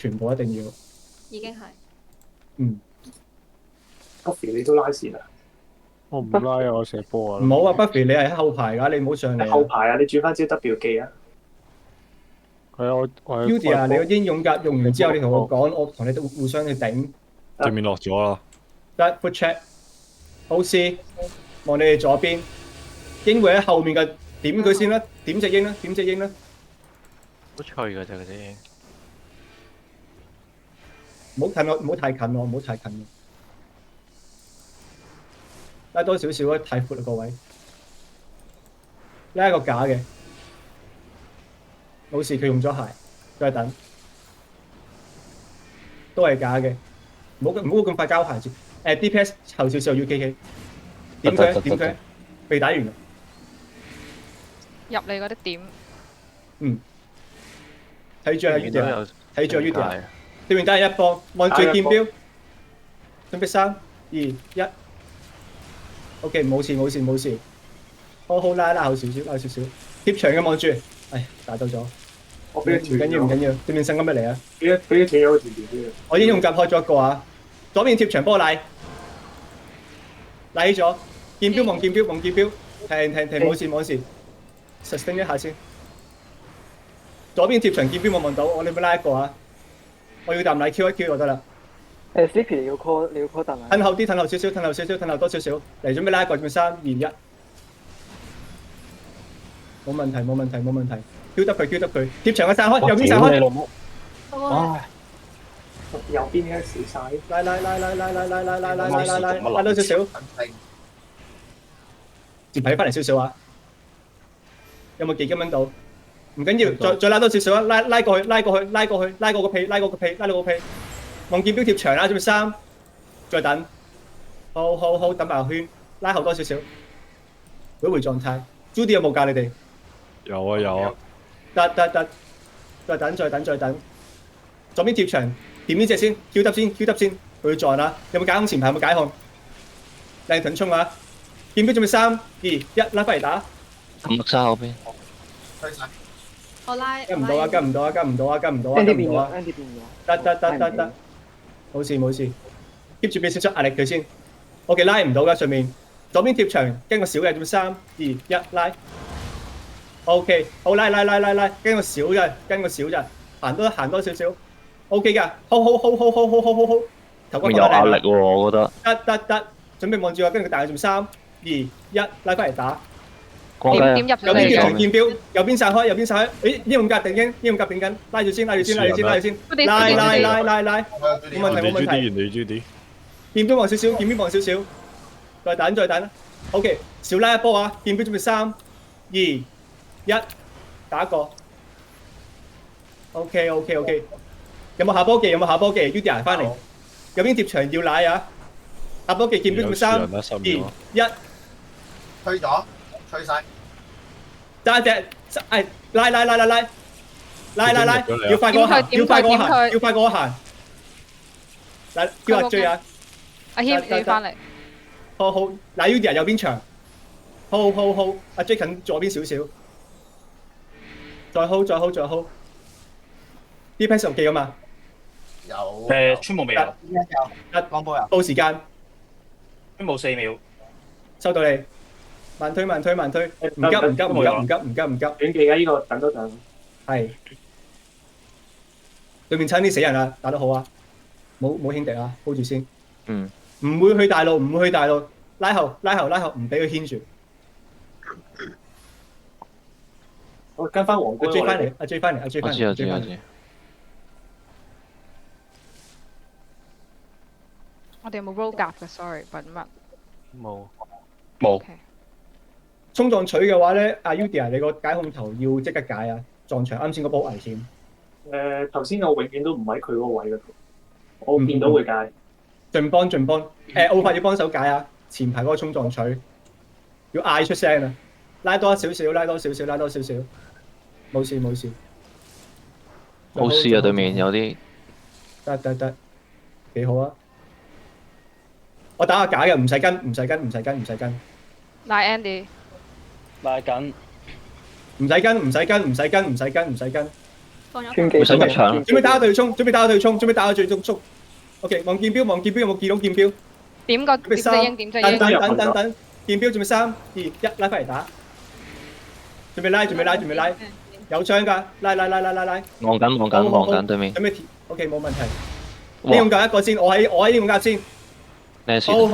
全部一定要。已經係。Buffy 你都拉線啊？我唔拉啊，我射波啊。唔好啊 ，Buffy 你係後排㗎，你唔好上嚟啊。後排啊，你轉翻招 W 技啊！係啊，我 Udy 啊，你個英勇格用完之後，你同我講，我同你都互相去頂。對面落咗啦。得 foot check。OC 望你哋左邊，鷹會喺後面嘅點佢先啦，點隻鷹啦，點隻鷹啦。好脆㗎咋嗰啲。唔好近我，唔好太近我，唔好太近我。拉多少少啊，太闊啦個位。拉一個假嘅，冇事，佢用咗鞋，再等，都係假嘅，唔好咁快交鞋住。DPS 後少少要 KK，點佢點佢，被打完啦。入你嗰啲點。睇住啊 Udy，睇住啊 Udy，對面打人一波，望住劍標，準備3、2、1。OK， 冇事冇事冇事，好拉後少少，拉少少，貼牆嘅望住，唉打到咗，我俾佢唔緊要唔緊要，對面新金乜嚟啊？俾佢斷咗個條條我已經用夾開咗一個啊，左邊貼牆幫我拉起咗，劍標望劍標望劍標，停冇事冇事 ，sustain 一下先，左邊貼牆劍標望到，我哋咪拉一個啊，我要啖奶 Q 一 Q 就得啦。Sleepy 你要 call 彈褪後啲，褪後少少，褪後少少，褪後多少少，嚟準備拉一個，準備3、2、1，冇問題冇問題冇問題，Q 得佢 Q 得佢，貼牆嘅散開，右邊散開，右邊應該少晒。拉多少少，接皮翻嚟少少啊，有冇幾斤蚊到？唔緊要，再拉多少少啊，拉過去，拉過個屁。望劍標貼牆啦，準備3，再等，好，等埋個圈，拉後多少少，回狀態。Judy 有冇教你哋？有啊。得，再等。左邊貼牆，點呢隻先 ，Q 得先，佢要撞啦。有冇解控前排？有冇解控？靚盾衝啊！劍標準備3、2、1，拉翻嚟打。咁沙嗰邊。我拉。跟唔到啊！ Andy 變咗。得，冇事 ，keep 住俾少少壓力佢先。OK， 拉唔到㗎上面，左邊貼牆，跟個小嘅，準備3、2、1，拉。OK， 好拉，跟個小嘅，行多少少。OK 㗎，好，頭骨有壓力喎，我覺得。得，準備望住我，跟住佢大準備3、2、1，拉翻嚟打。點入咗右邊貼牆嚟？劍標，右邊散開。誒，英勇格定緊，拉住先，拉，冇問題。人哋 Judy。劍標望少少，再等。OK， 少拉一波啊！劍標準備3、2、1，打一個。OK， 有冇下波技？Udy 翻嚟，右邊貼牆要拉啊！下波技劍標準備3、2、1，推咗，推晒。揸隻，拉，要快過我行，嗱，叫阿 J 啊！阿謙你翻嚟。好，嗱 Udy 右邊牆，好，阿 J 近左邊少少，再 hold。啲 pass 記㗎嘛？有。穿冇未有。光波有。到時間，穿冇4秒。收到你。慢推，唔急。短技啊！呢個等多陣。係。對面差啲死人啦，打得好啊！冇兄弟啊 ，hold 住先。唔會去大路，拉後，唔俾佢牽住。我跟翻皇冠。阿 J 翻嚟。我知。我哋有冇 roll gap 嘅？Sorry，品乜？冇。衝撞取嘅話咧，阿 Udy 你個解控頭要即刻解啊！撞牆啱先嗰波好危險。頭先我永遠都唔喺佢嗰個位嗰度，我見到會解。盡幫。奧法要幫手解啊！前排嗰個衝撞取要嗌出聲啊！拉多少少。冇事。好事啊！對面有啲。得，幾好啊！我打下假嘅，唔使跟。拉 Andy。拉緊。唔使跟。穿幾會使入場準備打對衝，準備打對衝，準備打對衝。OK，望劍標，望劍標有冇見到劍標？點個準備三，點隻鷹，點隻等鷹。等，劍標準備3、2、1，拉翻嚟打。準備拉，有槍㗎，拉。望緊對面。準備，OK 冇問題。呢用夠一個先，我喺呢用夾先。咩事？好，頭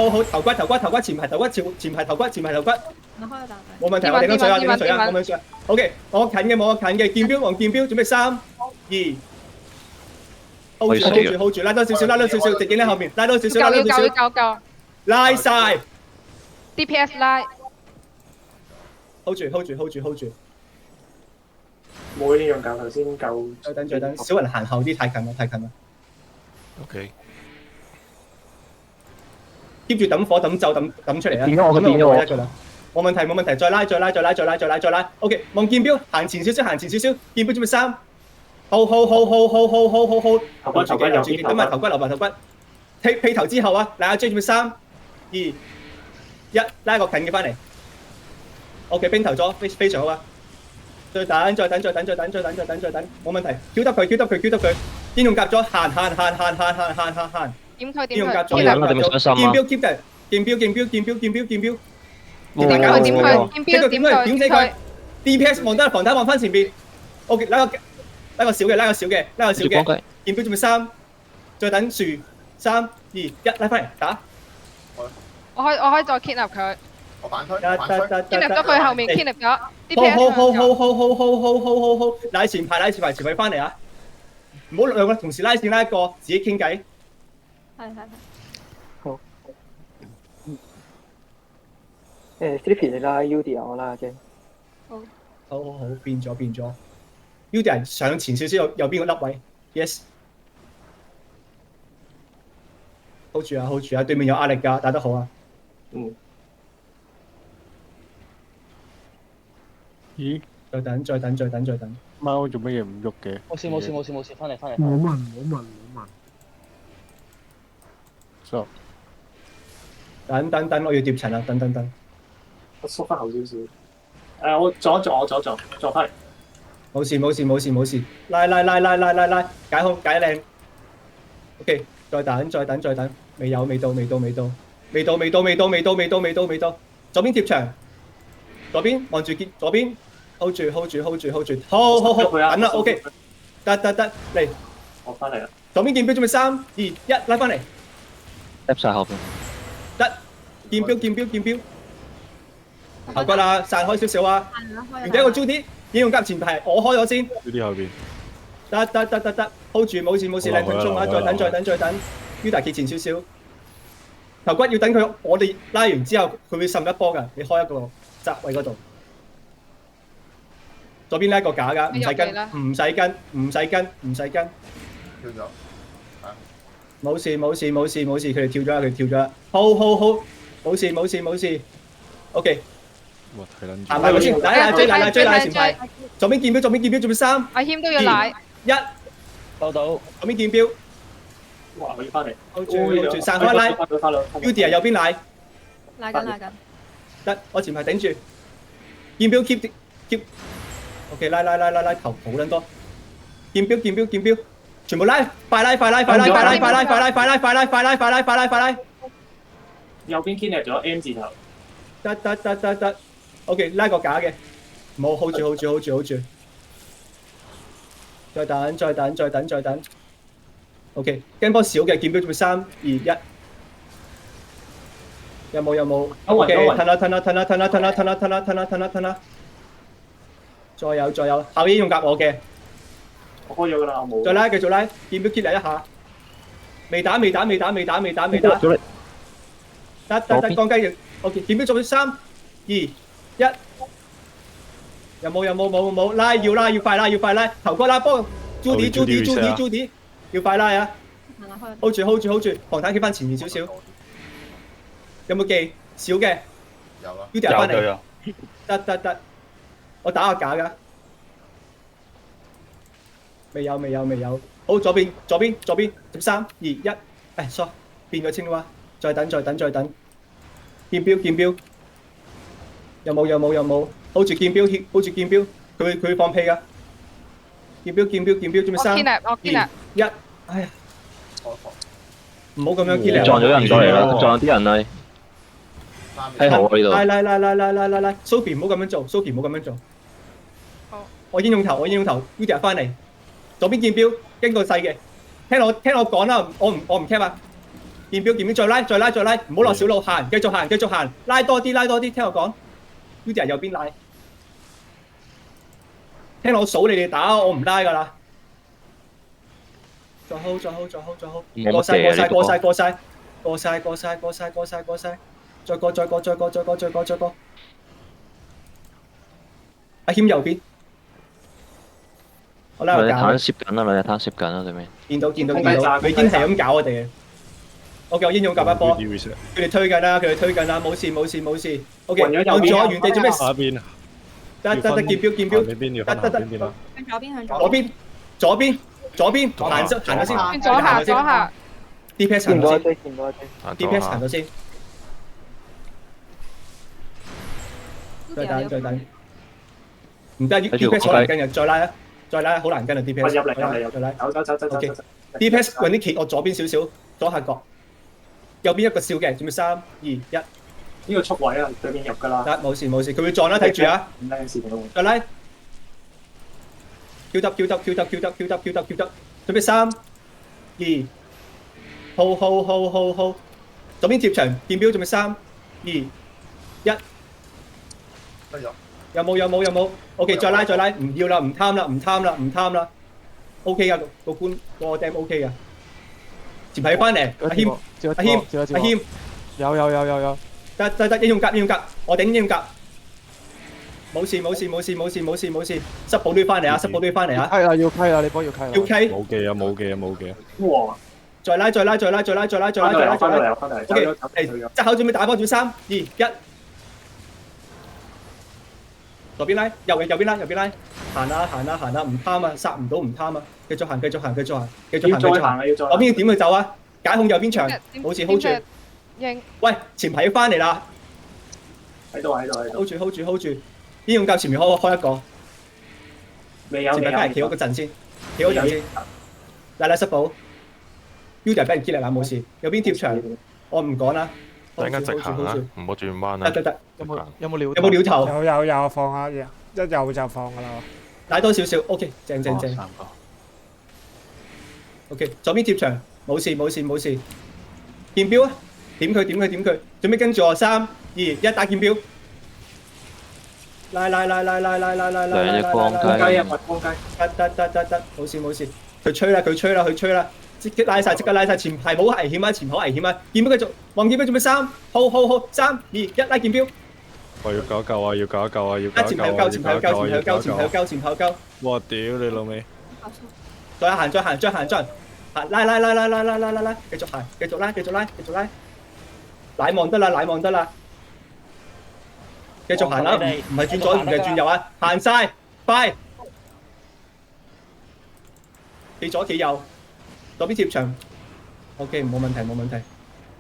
骨，前排頭骨，冇問題，我哋跟水啊，冇問題。OK，我近嘅，劍標，望劍標，準備3、2。hold 住，拉多少少，直影喺後面，拉多少少，夠。拉晒 DPS 拉。 ，hold 住，冇呢樣教頭先夠。再等，小人行後啲，太近啦。 OK， keep 住抌火抌咒抌出嚟啊！變咗我變咗我一個啦，冇問題，再拉。OK， 望劍標，行前少少，劍標準備3，好，頭骨有等埋頭骨，劈頭之後啊，嗱阿 J 準備3、2、1，拉個近嘅翻嚟。OK， 冰頭咗，非常好啊！再等，冇問題，Q 得佢，英勇夾咗，行。點佢英勇夾咗，我諗我哋咪上心啊！劍標 keep 嘅，劍標，點佢點死佢 ！DPS 望得防彈望翻前邊。OK， 拉個小嘅，劍標準備3，再等樹3、2、1，拉翻嚟打。我可以再 kidnap 佢我反推， ，kidnap 咗佢後面 kidnap 咗好， DPS。拉前排翻嚟啊！唔好兩個同時拉線拉一個，自己傾偈。好。Sleepy 你拉 Udia 我拉啫。好，變咗。U 啲人上前少少，有邊個粒位 ？Yes。hold 住啊！對面有壓力㗎，打得好啊！咦？再等。貓做乜嘢唔喐嘅？冇事，翻嚟。冇問。So， 等，我要疊塵啦！等。我縮翻後少少。我左翻嚟。冇事，拉，解空解靚。OK， 再等，未到。左邊貼牆，左邊望住劍，左邊 hold 住，好，等啦 ，OK， 得，嚟，我翻嚟啦。左邊劍標準備3、2、1，拉翻嚟，入晒後邊。得，劍標，頭骨啊，散開少少啊，然之後個 Judy 應用夾前排，我開咗先。呢啲後邊。得 ，hold 住，冇事，靚分鐘啊，再等 ，Uda 企前少少，頭骨要等佢，我哋拉完之後，佢會滲一波㗎，你開一個閘位嗰度，左邊呢一個假㗎，唔使跟，跳咗，冇事，佢哋跳咗啦，好，冇事 ，OK， 哇！睇撚行埋佢先，追奶前排，左邊劍標準備3、阿謙都要奶。 1，收到。左邊劍標。哇！我要翻嚟。hold 住，散開拉 ，Udia 右邊奶，拉緊。得，我前排頂住，劍標 keep，OK 拉，頭好撚多，劍標，全部拉，快拉，右邊 kidnap 咗 M 字頭。得，OK 拉個假嘅，唔好 hold 住，再等。OK， 跟波少嘅劍標準備3、2、1，有冇 ？OK， 褪啦，再有，後邊用夾我嘅，我開咗㗎啦，我冇。再拉，繼續拉，劍標 keep 嚟一下，未打，得，降雞，OK， 劍標準備3、2、1，有冇？拉，要快拉，頭哥拉波 ，Judy。要快拉啊 ！hold 住，防彈企翻前面少少。有冇記？少嘅。有啦。Udia 翻嚟。得。我打下假㗎。未有。好，左邊，13、2、1。sorry， 變咗青蛙。再等。劍標。有冇？hold 住劍標，佢會放屁㗎。見標見標見標，準備我三 Kidnap，我 Kidnap，一，哎呀，錯錯，唔好咁樣 Kidnap。撞咗人過嚟啦，撞啲人啦，三喺好啊呢度。拉，Sophie 唔好咁樣做，Sophie 唔好咁樣做。好，我英勇頭，Udia 翻嚟，左邊見標，經過細嘅，聽我講啦，我唔 cap 啊。見標，再拉，唔好落小路行，繼續行，拉多啲，聽我講。Udia 右邊拉，聽我數你哋打，我唔拉噶啦。再 hold，過晒，再過。阿謙右邊，我拉個兩隻坦架，攝緊啦，兩隻坦攝緊啦對面。見到，佢已經係咁搞我哋嘅。我叫英勇夾一波，佢哋推緊啦，冇事。OK，向左原地做咩？下邊得，見標，邊邊要分下邊邊啦。左邊，行咗先，轉左下， DPS 行咗先見唔到一堆，見唔到一堆。 ，DPS 行咗先，再等，唔得，DPS 好難跟嘅，再拉，好難跟啊入，DPS，嚟，再拉走。 ，DPS 揾啲企我左邊少少，左下角，右邊一個笑嘅，準備3、2、1，呢個速位啊，對面入㗎啦。得，冇事，佢會撞啦，睇住啊，唔靚事都會。再拉 ，Q 得，準備3、2。hold，左邊貼牆，見標準備3、2、1，得咗，有冇 ？OK， 再拉，唔要啦，唔貪啦 ，OK 噶，個官個 dam OK 噶，前排翻嚟，阿謙，有，得，英勇甲，我頂英勇甲，冇事，濕寶都要翻嚟啊，要溪啦，你幫要溪啦。要 K，冇嘅。哇！再拉翻到嚟，OK， 嚟，側口準備打波，準備3、2、1。左邊拉，右邊拉，行啊，唔貪啊，殺唔到唔貪啊，繼續行，要再行啊，要再。左邊要點去走啊？解控右邊牆，冇事 hold 住。應喂，前排要翻嚟啦喺度。 ，hold 住。英勇教前面開一個，未有。前排翻嚟企嗰個陣先，拉濕寶 ，Udia 俾人 kill 啦，冇事。右邊貼牆，我唔講啦。大家直行啦，唔好轉彎啦。得。有冇料？有冇料頭？有放下嘢，一有就放噶啦。拉多少，OK， 正。OK， 左邊貼牆，冇事。見標啊，點佢，準備跟住我3、2、1打見標。拉，兩隻光雞。得，冇事。佢吹啦，即刻拉晒，前排好危險啊！見標繼續，望見標準備3 ，hold 3、2、1拉見標。我要搞救啊！前排有交。哇！屌你老味！再行，拉，繼續拉，奶望得啦，繼續行啦，唔係轉左，唔係轉右啊，行晒，快，企左企右，左邊貼牆 ，OK， 冇問題，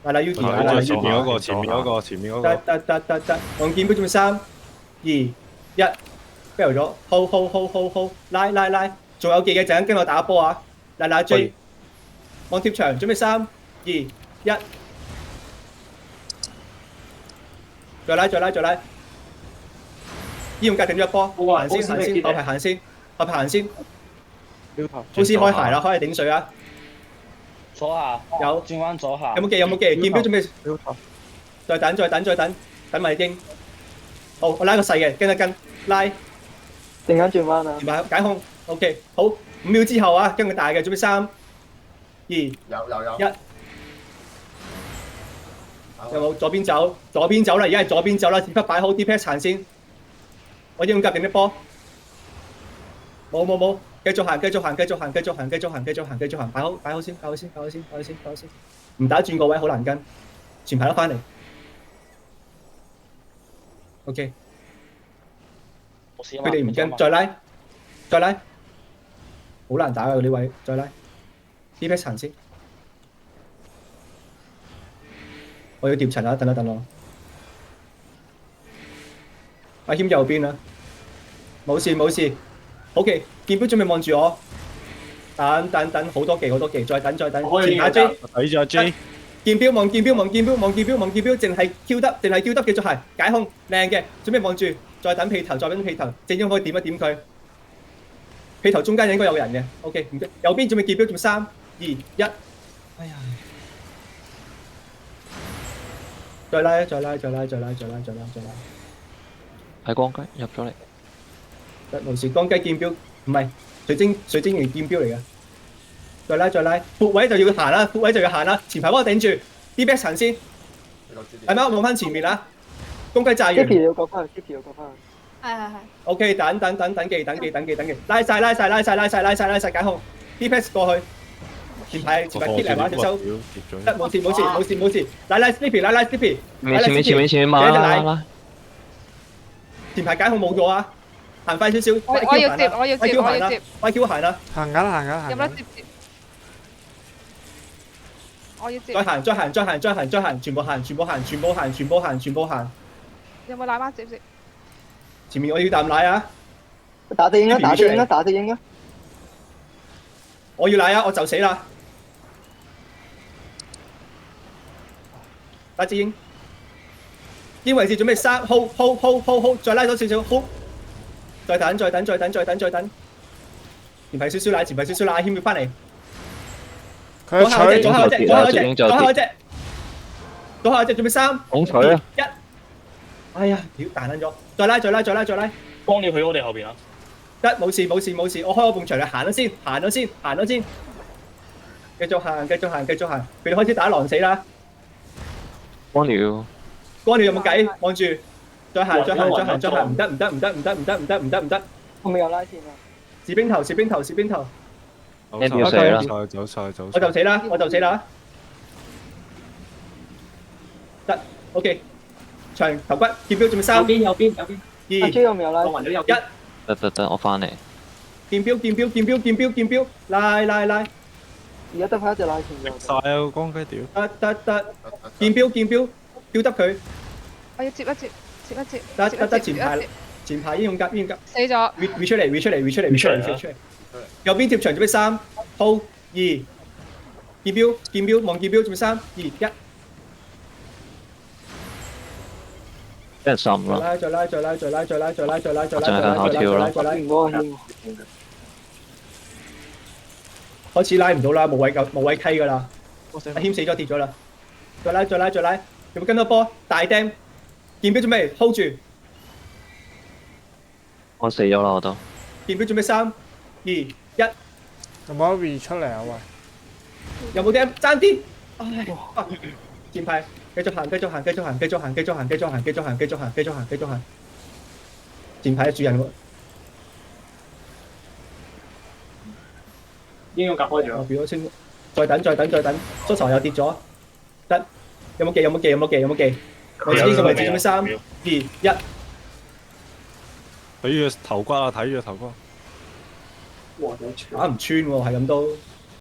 拉 Udia， 前面嗰個。得，望見標準備3、2、1 fail 咗 ，hold，拉，仲有記嘅陣間跟我打波啊，拉 J， 望貼牆，準備3、2、1，再拉，英勇格定咗一波，行先，後排行先，好似開鞋啦，開嚟頂水啊，左下有轉彎左下。有冇記？見標準備，再等埋英，好，我拉個細嘅，跟，拉。陣間轉彎啊！前排解控 ，OK， 好，5秒之後啊，跟佢大嘅，準備3、2、有。 1，有冇左邊走啦？而家係左邊走啦，紙筆擺好 DPS 行先，我英勇夾定啲波，冇，繼續行，擺好先，唔打轉個位好難跟，前排都翻嚟 ，OK。佢哋唔跟，再拉，好難打啊！呢位，再拉 ，DPS 行先，我要疊塵啊！等我，阿謙右邊啊，冇事， OK， 劍標準備望住我，等好多技，再等，我可以前排 J。睇住阿 J，劍標望劍標，淨係 Q 得，繼續行解控靚嘅，準備望住，再等屁頭，正中可以點一點佢，屁頭中間應該有人嘅 ，OK 唔該，右邊準備劍標，準備3、2、1，哎呀，再拉，喺光雞入咗嚟，無視光雞劍標，唔係水晶魚劍標嚟嘅。再拉，闊位就要行啦，前排幫我頂住 ，D-back 行先，係咪？我望翻前面啦，公雞炸完 Tiffy 要過翻去，Tiffy 要過翻去。係。 ，OK，等技，拉晒解控 ，D-back 過去，前排 keep 嚟玩隻手，得冇事，拉 Sleepy，前面拉，前排解控冇咗啊，行快少少，我要接，YQ 行啦，行緊，有冇得接？我要接。再行，全部行，有冇奶媽接？前面我要啖奶啊！打隻鷹啊！我要奶啊！我就死啦！打隻鷹，鷹位置準備3 hold，再拉多少少 hold， 再等，前排少少奶，謙要翻嚟，左下嗰隻，準備3、拱取啊！ 1，哎呀，屌彈撚咗，再拉，幫你去我哋後邊啊！得冇事，我開我埲牆，你行咗先，繼續行，佢哋開始打狼死啦。光了，光你有冇計？望住，再行，唔得，我未有拉線啊！士兵頭，走晒，我就死啦，得 ，OK， 長頭骨，劍標準備3、右邊，阿 2、J 我未有拉我暈咗右1，邊。得，我翻嚟，劍標，拉，而家得翻一隻拉線晒啊光雞屌，得，劍標，標得佢，我要接一接，得前排英勇甲，死咗。 re 出嚟，右邊貼牆準備3 hold 2，劍標望劍標準備3、2、1，俾人滲啦，再拉，唔好啊！開始拉唔到啦，冇位溪噶啦，阿謙死咗跌咗啦，再拉，有冇跟多波？大釘，劍標準備 hold 住，我死咗啦我都，劍標準備3、2、1，有冇得 re 出嚟啊喂？有冇釘？爭啲，唉，前排繼續行，前排主人喎。應該夾開我咗。表咗先，再等，縮頭又跌咗，得，有冇記？我知呢個位置準備3、2、1，睇住頭骨啊，睇住頭骨。哇！打唔穿喎，係咁都。